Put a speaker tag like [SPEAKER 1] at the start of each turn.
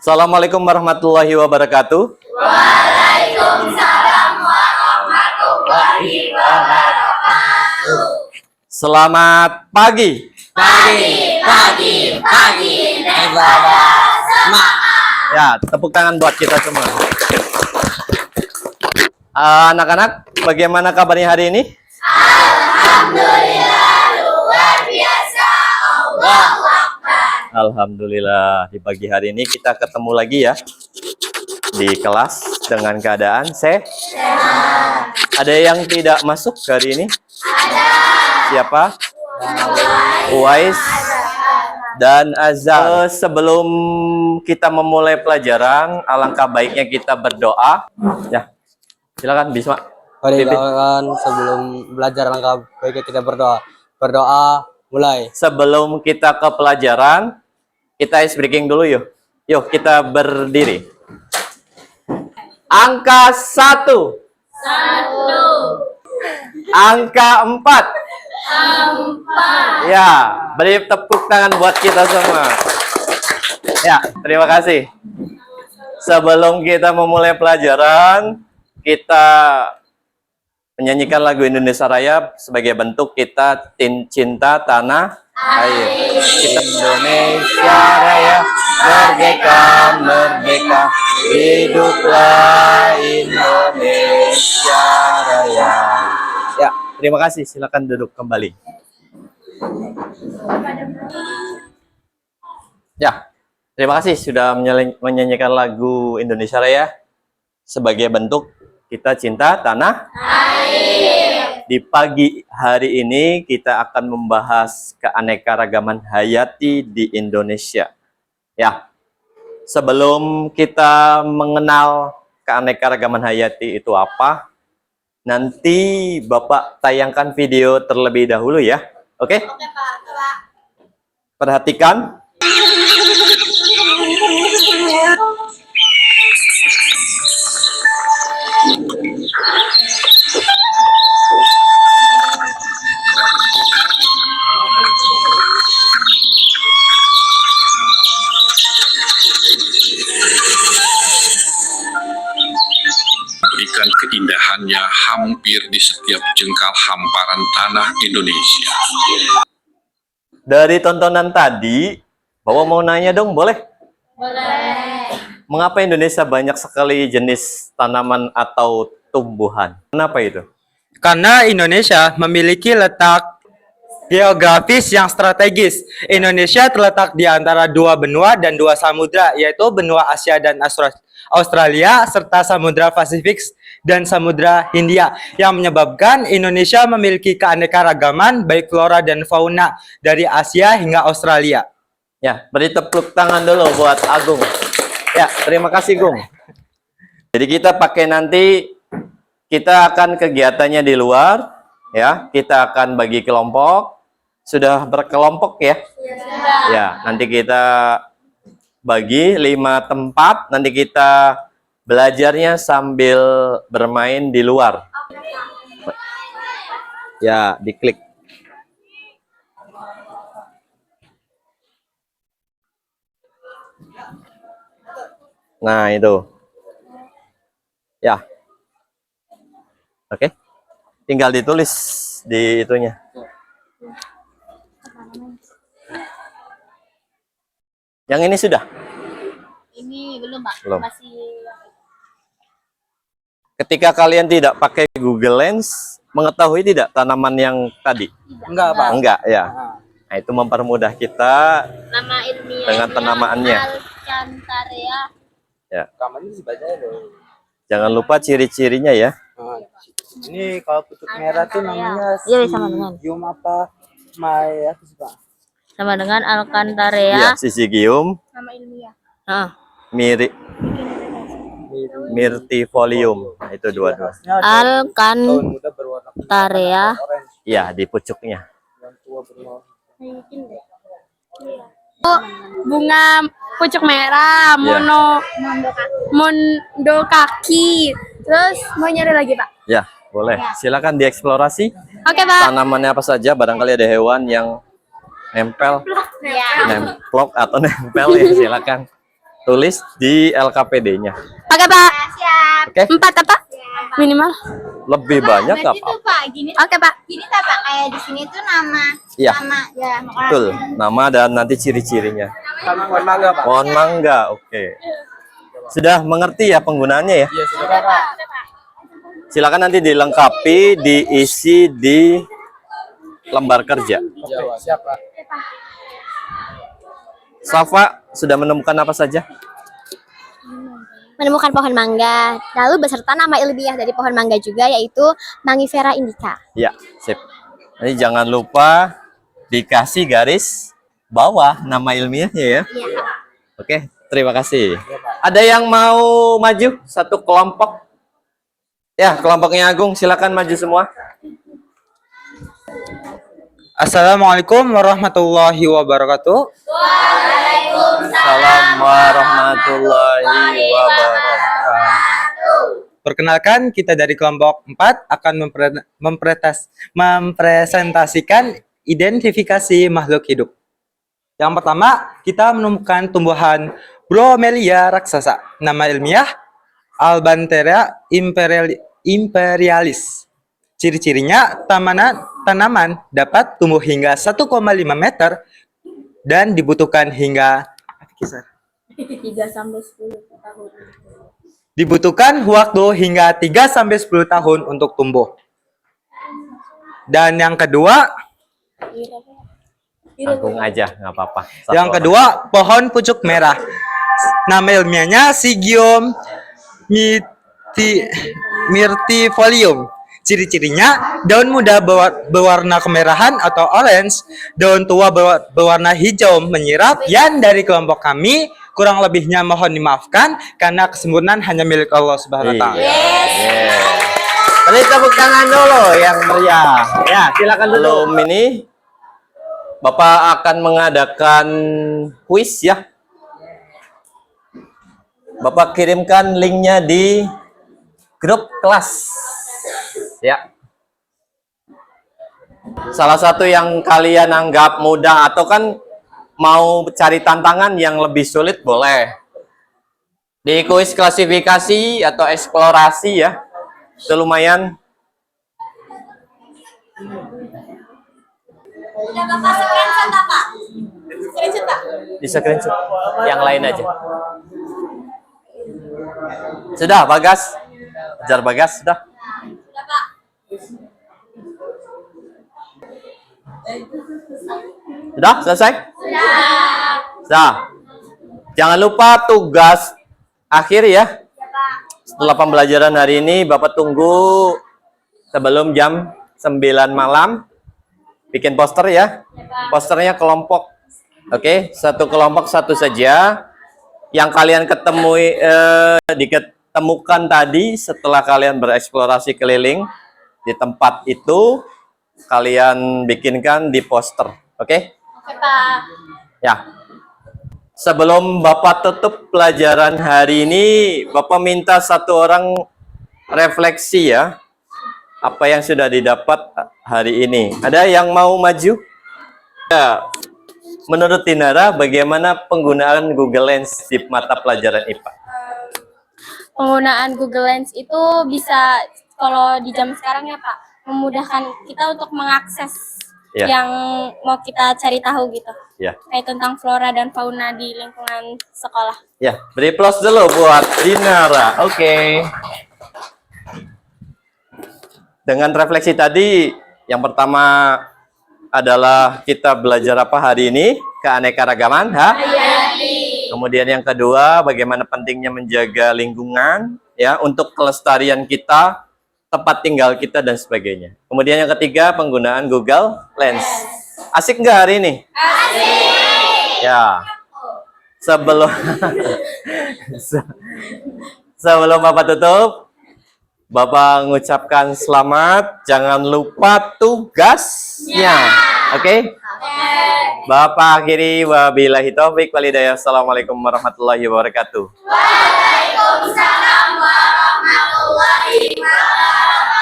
[SPEAKER 1] Assalamualaikum warahmatullahi wabarakatuh.
[SPEAKER 2] Waalaikumsalam warahmatullahi wabarakatuh.
[SPEAKER 1] Selamat pagi.
[SPEAKER 2] Pagi. Ibadah semangat.
[SPEAKER 1] Ya, tepuk tangan buat kita semua. Anak-anak, bagaimana kabarnya hari ini?
[SPEAKER 2] Alhamdulillah luar biasa. Allahu Akbar.
[SPEAKER 1] Alhamdulillah, di pagi hari ini kita ketemu lagi ya di kelas dengan keadaan sehat. Ada yang tidak masuk hari ini?
[SPEAKER 2] Ada.
[SPEAKER 1] Siapa? Uwais dan Azal. Sebelum kita memulai pelajaran, alangkah baiknya kita berdoa. Ya, silakan Bisma.
[SPEAKER 3] Mari doakan sebelum belajar, langkah baiknya kita berdoa. Berdoa mulai.
[SPEAKER 1] Sebelum kita ke pelajaran, kita ice breaking dulu yuk. Yuk kita berdiri. Angka 1. Angka 4. Ya, beri tepuk tangan buat kita semua. Ya, terima kasih. Sebelum kita memulai pelajaran, kita menyanyikan lagu Indonesia Raya sebagai bentuk kita cinta tanah air. Kita Indonesia Raya, merdeka, merdeka, hiduplah Indonesia Raya. Ya, terima kasih. Silakan duduk kembali. Ya, terima kasih sudah menyanyikan lagu Indonesia Raya sebagai bentuk kita cinta tanah air. Di pagi hari ini kita akan membahas keanekaragaman hayati di Indonesia. Ya, sebelum kita mengenal keanekaragaman hayati itu apa, nanti Bapak tayangkan video terlebih dahulu ya. Oke?
[SPEAKER 2] Oke, Pak.
[SPEAKER 1] Perhatikan.
[SPEAKER 4] Berikan keindahannya hampir di setiap jengkal hamparan tanah Indonesia.
[SPEAKER 1] Dari tontonan tadi, Bapak mau nanya dong, boleh?
[SPEAKER 2] Boleh.
[SPEAKER 1] Mengapa Indonesia banyak sekali jenis tanaman atau tumbuhan? Kenapa itu?
[SPEAKER 3] Karena Indonesia memiliki letak geografis yang strategis. Indonesia terletak di antara dua benua dan dua samudra, yaitu benua Asia dan Australia, serta Samudra Pasifik dan Samudra Hindia, yang menyebabkan Indonesia memiliki keanekaragaman baik flora dan fauna dari Asia hingga Australia.
[SPEAKER 1] Ya, beri tepuk tangan dulu buat Agung. Ya, terima kasih Gung. Jadi kita pakai nanti, kita akan kegiatannya di luar, ya. Kita akan bagi kelompok. Sudah berkelompok ya? Ya, nanti kita bagi 5 tempat. Nanti kita belajarnya sambil bermain di luar. Ya, diklik. Nah, itu. Ya. Oke. Tinggal ditulis di itunya. Yang ini sudah?
[SPEAKER 2] Ini belum, Pak.
[SPEAKER 1] Belum.
[SPEAKER 2] Masih.
[SPEAKER 1] Ketika kalian tidak pakai Google Lens, mengetahui tidak tanaman yang tadi?
[SPEAKER 3] Enggak, Pak.
[SPEAKER 1] Enggak, ya. Nah, itu mempermudah kita
[SPEAKER 2] Nama ilmiahnya
[SPEAKER 1] dengan penamaannya.
[SPEAKER 2] Alcantara.
[SPEAKER 1] Ya.
[SPEAKER 3] Kamarnya dibaca dong.
[SPEAKER 1] Jangan lupa ciri-cirinya ya.
[SPEAKER 3] Ini kalau pucuk merah tuh namanya
[SPEAKER 2] Iya, sama dengan.
[SPEAKER 3] Sium apa? Maya apa sih, Pak?
[SPEAKER 2] Sama dengan Alcantara.
[SPEAKER 1] Iya, Syzygium
[SPEAKER 2] Nama ilmiah.
[SPEAKER 1] myrtifolium. Nah, itu dua-dua.
[SPEAKER 2] Alcantara.
[SPEAKER 1] Iya, di pucuknya.
[SPEAKER 5] Bunga pucuk merah, mondo kaki. Terus mau nyari lagi, Pak?
[SPEAKER 1] Ya, boleh. Silakan dieksplorasi.
[SPEAKER 5] Oke, Pak.
[SPEAKER 1] Tanamannya apa saja, barangkali ada hewan yang nempel,
[SPEAKER 5] Ya.
[SPEAKER 1] nemplok atau nempel ya, silakan. tulis di LKPD-nya.
[SPEAKER 5] Oke, Pak.
[SPEAKER 2] Siap.
[SPEAKER 1] Oke,
[SPEAKER 5] 4 apa? Minimal.
[SPEAKER 1] lebih banyak nggak
[SPEAKER 2] Berarti
[SPEAKER 1] apa-apa.
[SPEAKER 2] tuh Pak, gini.
[SPEAKER 5] Oke, Pak.
[SPEAKER 2] Gini tak Pak, kayak di sini tuh nama.
[SPEAKER 1] Iya.
[SPEAKER 2] Nama ya.
[SPEAKER 1] Betul, nama dan nanti ciri-cirinya.
[SPEAKER 3] Pohon mangga, Pak.
[SPEAKER 1] Pohon mangga, oke. Sudah mengerti ya penggunaannya ya?
[SPEAKER 3] Iya, sudah, Pak.
[SPEAKER 1] Silakan nanti dilengkapi, diisi di lembar kerja.
[SPEAKER 3] Iya, Pak. Siap, Pak.
[SPEAKER 1] Safa sudah menemukan apa saja?
[SPEAKER 5] Menemukan pohon mangga, lalu beserta nama ilmiah dari pohon mangga juga, yaitu Mangifera indica.
[SPEAKER 1] Ya, sip. Nanti jangan lupa dikasih garis bawah nama ilmiahnya ya. Oke, terima kasih. Ada yang mau maju? Satu kelompok? Ya, kelompoknya Agung, silakan maju semua.
[SPEAKER 3] Assalamualaikum warahmatullahi wabarakatuh.
[SPEAKER 1] Waalaikumsalam warahmatullahi wabarakatuh.
[SPEAKER 3] Perkenalkan, kita dari kelompok 4 akan mempresentasikan identifikasi makhluk hidup. Yang pertama, kita menemukan tumbuhan Bromelia raksasa. Nama ilmiah Albanteria imperialis. Ciri-cirinya, tanaman dapat tumbuh hingga 1,5 meter dan dibutuhkan hingga
[SPEAKER 5] 3-10 tahun.
[SPEAKER 3] dibutuhkan waktu hingga 3-10 tahun untuk tumbuh. Dan yang kedua,
[SPEAKER 1] Agung aja, nggak apa-apa. Satu
[SPEAKER 3] yang
[SPEAKER 1] orang.
[SPEAKER 3] kedua, pohon pucuk merah. Nama ilmiahnya Sigium myrtifolium. Ciri-cirinya, daun muda berwarna kemerahan atau orange, daun tua berwarna hijau menyirap. Yang dari kelompok kami, kurang lebihnya mohon dimaafkan karena kesempurnaan hanya milik Allah Subhanahu wa taala.
[SPEAKER 1] Yes. Tadi tepuk tangan dulu yang meriah. Ya, silakan dulu. Ini Bapak akan mengadakan kuis ya. Bapak kirimkan linknya di grup kelas. Ya. Salah satu yang kalian anggap mudah atau kan mau cari tantangan yang lebih sulit boleh. Di kuis klasifikasi atau eksplorasi ya. Itu lumayan.
[SPEAKER 2] Udah Bapak screenshot apa? Screenshot tak?
[SPEAKER 1] Di screenshot. Yang lain aja. Sudah, Bagas. Ajar Bagas, sudah.
[SPEAKER 2] Udah Pak.
[SPEAKER 1] Sudah, selesai? Sudah. Jangan lupa tugas akhir ya. Setelah pembelajaran hari ini, Bapak tunggu sebelum jam 9 malam. Bikin poster ya. Posternya kelompok. Oke, satu kelompok satu saja. Yang kalian diketemukan tadi setelah kalian bereksplorasi keliling di tempat itu, kalian bikinkan di poster. Oke?
[SPEAKER 2] Oke Pak.
[SPEAKER 1] Ya. Sebelum Bapak tutup pelajaran hari ini, Bapak minta satu orang refleksi ya. Apa yang sudah didapat hari ini. Ada yang mau maju? Ya. Menurut Dinara, bagaimana penggunaan Google Lens di mata pelajaran IPA?
[SPEAKER 5] Penggunaan Google Lens itu bisa, kalau di zaman sekarang ya Pak, memudahkan kita untuk mengakses
[SPEAKER 1] Ya.
[SPEAKER 5] yang mau kita cari tahu gitu.
[SPEAKER 1] Ya.
[SPEAKER 5] Kayak tentang flora dan fauna di lingkungan sekolah.
[SPEAKER 1] Ya, beri plus dulu buat Dinara. Oke. Dengan refleksi tadi, yang pertama adalah kita belajar apa hari ini? Keanekaragaman, Kemudian yang kedua, bagaimana pentingnya menjaga lingkungan ya untuk kelestarian kita, tempat tinggal kita dan sebagainya. Kemudian yang ketiga, penggunaan Google Lens. Asik nggak hari ini? Asik. Ya. Sebelum Bapak tutup, Bapak mengucapkan selamat, jangan lupa tugasnya. Oke? Bapak akhiri, wabillahi taufik walhidayah. Assalamualaikum warahmatullahi wabarakatuh.
[SPEAKER 2] Waalaikumsalam warahmatullahi wabarakatuh.